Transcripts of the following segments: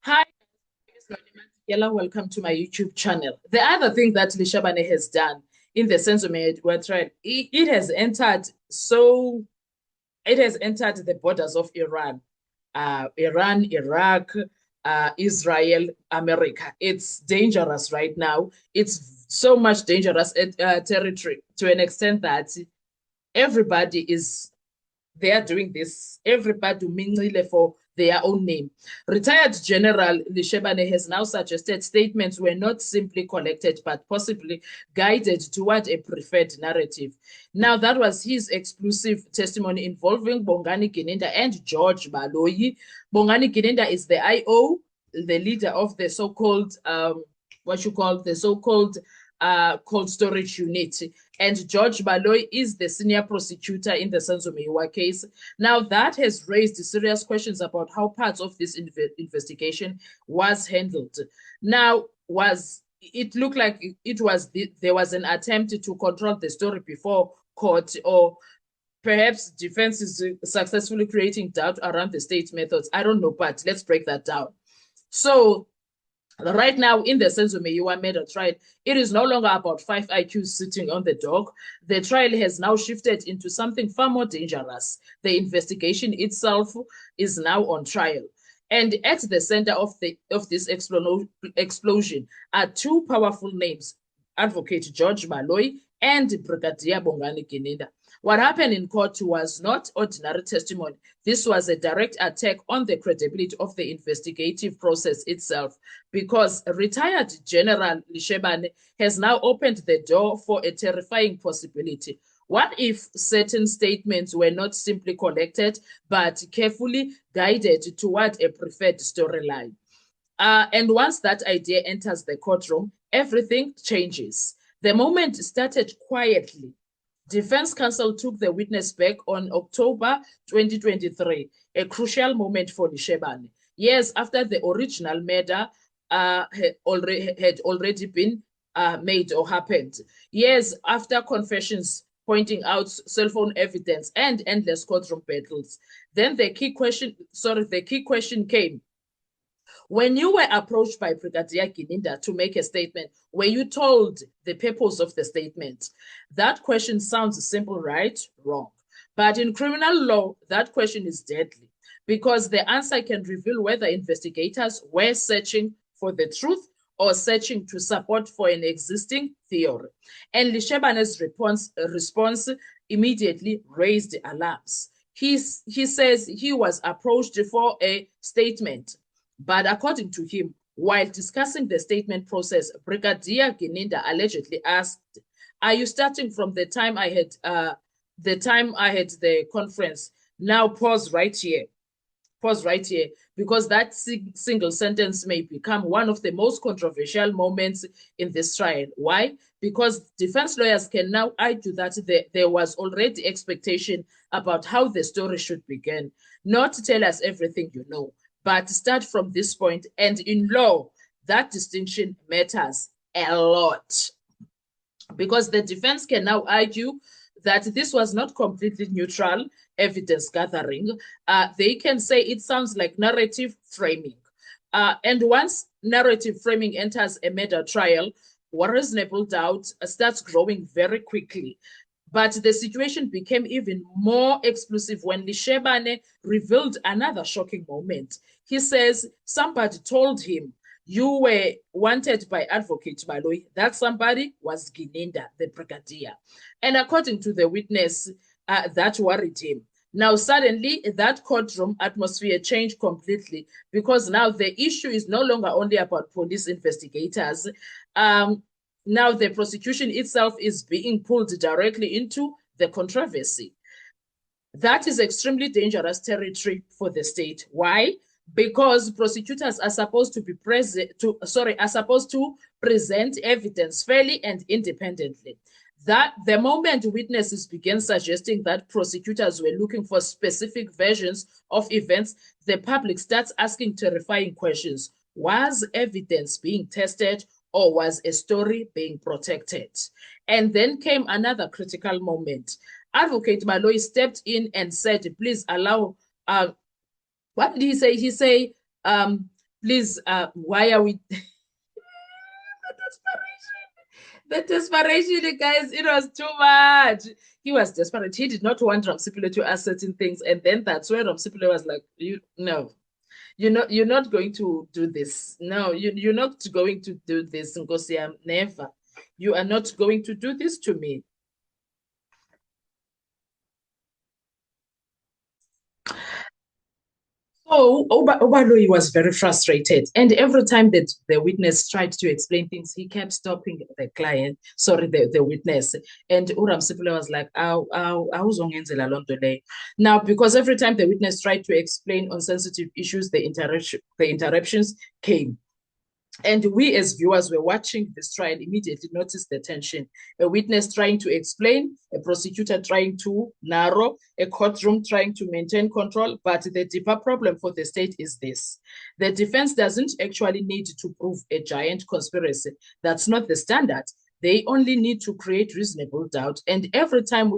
Hi, Yella, welcome to my YouTube channel. The other thing that Lishabane has done in the censorship trial, it has entered the borders of Iran, Iran, Iraq, Israel, America. It's dangerous right now. It's so much dangerous territory to an extent that everybody is they are doing this. Everybody mingle for their own name. Retired General Lishebane has now suggested statements were not simply collected, but possibly guided toward a preferred narrative. Now, that was his exclusive testimony involving Bongani Gininda and George Baloyi. Bongani Gininda is the IO, the leader of the so-called, cold storage unit. And George Baloyi is the senior prosecutor in the Senzo Meyiwa case. Now, that has raised serious questions about how parts of this investigation was handled. Now, it looked like there was an attempt to control the story before court, or perhaps defense is successfully creating doubt around the state's methods. I don't know, but let's break that down. So right now, in the Senzo Meyiwa murder trial, it is no longer about 5 IQs sitting on the dock. The trial has now shifted into something far more dangerous. The investigation itself is now on trial. And at the center of this explosion are two powerful names, Advocate George Baloyi and Brigadier Bongani Gininda. What happened in court was not ordinary testimony. This was a direct attack on the credibility of the investigative process itself, because retired General Lishebane has now opened the door for a terrifying possibility. What if certain statements were not simply collected, but carefully guided toward a preferred storyline? And once that idea enters the courtroom, everything changes. The moment started quietly. Defense counsel took the witness back on October 2023, a crucial moment for Lishebane. Years after the original murder had already been made or happened. Years after confessions pointing out cell phone evidence and endless courtroom battles. Then the key question came. When you were approached by Brigadier Gininda to make a statement, were you told the purpose of the statement? That question sounds simple, right? Wrong. But in criminal law, that question is deadly, because the answer can reveal whether investigators were searching for the truth or searching to support for an existing theory. And Lishebane's response immediately raised alarms. He says he was approached for a statement. But according to him, while discussing the statement process, Brigadier Gininda allegedly asked, "Are you starting from the time I had the conference?" Now pause right here. Pause right here, because that single sentence may become one of the most controversial moments in this trial. Why? Because defense lawyers can now argue that there was already expectation about how the story should begin. Not tell us everything you know, but start from this point. And in law, that distinction matters a lot, because the defense can now argue that this was not completely neutral evidence gathering. They can say it sounds like narrative framing. And once narrative framing enters a murder trial, what reasonable doubt starts growing very quickly. But the situation became even more explosive when Lishebane revealed another shocking moment. He says somebody told him, "You were wanted by Advocate Baloyi." That somebody was Gininda, the brigadier. And according to the witness, that worried him. Now, suddenly, that courtroom atmosphere changed completely, because now the issue is no longer only about police investigators. Now the prosecution itself is being pulled directly into the controversy. That is extremely dangerous territory for the state. Why? Because prosecutors are supposed to present evidence fairly and independently. That the moment witnesses began suggesting that prosecutors were looking for specific versions of events, the public starts asking terrifying questions. Was evidence being tested, or was a story being protected? And then came another critical moment. Advocate Baloyi stepped in and said, "Please allow," what did he say? He said, Please, why are we the desperation, guys, it was too much. He was desperate. He did not want Ramsipule to ask certain things. And then that's where Ramsipule was like, you no, you're not going to do this. No, you're not going to do this, Ngosia. Never. You are not going to do this to me. So Obaloi was very frustrated. And every time that the witness tried to explain things, he kept stopping the client, sorry, the witness. And Uramsipule was like, now, because every time the witness tried to explain on sensitive issues, the interruptions came. And we as viewers were watching this trial immediately noticed the tension. A witness trying to explain, a prosecutor trying to narrow, a courtroom trying to maintain control. But the deeper problem for the state is this. The defense doesn't actually need to prove a giant conspiracy. That's not the standard. They only need to create reasonable doubt. And every time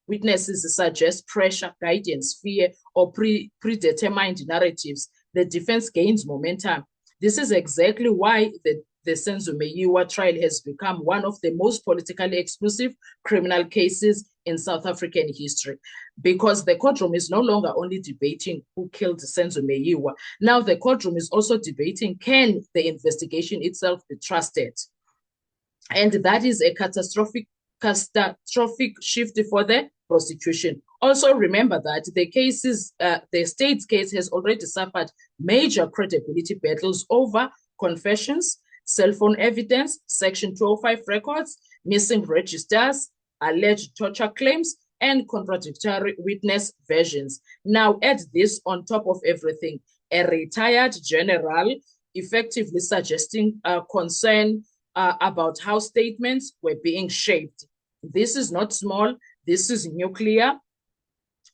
witnesses suggest pressure, guidance, fear, or predetermined narratives, the defense gains momentum. This is exactly why the Senzo Meyiwa trial has become one of the most politically explosive criminal cases in South African history, because the courtroom is no longer only debating who killed Senzo Meyiwa. Now the courtroom is also debating, can the investigation itself be trusted? And that is a catastrophic shift for the prosecution. Also remember that the state's case has already suffered major credibility battles over confessions, cell phone evidence, Section 205 records, missing registers, alleged torture claims, and contradictory witness versions. Now add this on top of everything, a retired general effectively suggesting concern about how statements were being shaped. This is not small, this is nuclear.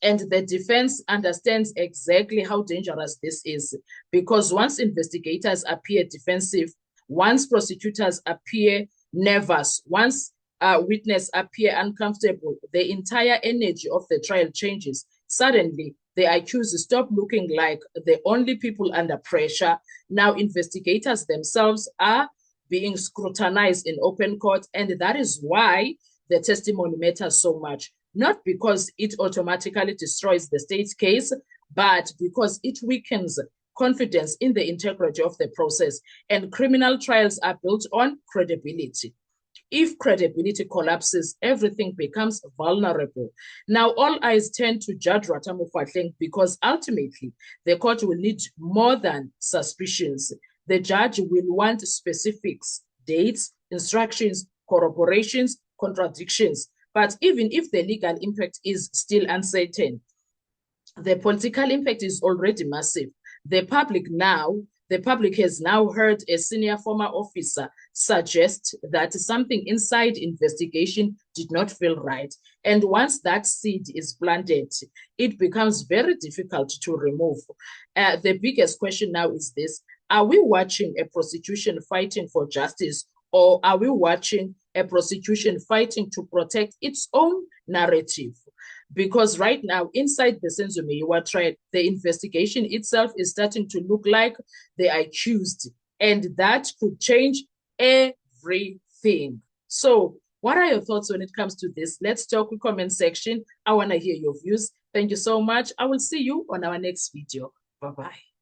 And the defense understands exactly how dangerous this is, because once investigators appear defensive, once prosecutors appear nervous, once witnesses appear uncomfortable, the entire energy of the trial changes. Suddenly, the accused stop looking like the only people under pressure. Now, investigators themselves are being scrutinized in open court, and that is why the testimony matters so much. Not because it automatically destroys the state's case, but because it weakens confidence in the integrity of the process. And criminal trials are built on credibility. If credibility collapses, everything becomes vulnerable. Now, all eyes turn to Judge Ratamu Fatleng because ultimately the court will need more than suspicions. The judge will want specifics, dates, instructions, corroborations, contradictions. But even if the legal impact is still uncertain, the political impact is already massive. The public has now heard a senior former officer suggest that something inside investigation did not feel right. And once that seed is planted, it becomes very difficult to remove. The biggest question now is this: are we watching a prosecution fighting for justice, or are we watching a prosecution fighting to protect its own narrative? Because right now, inside the Senzo Meyiwa trial, the investigation itself is starting to look like the accused, and that could change everything. So, what are your thoughts when it comes to this? Let's talk in the comment section. I want to hear your views. Thank you so much. I will see you on our next video. Bye-bye.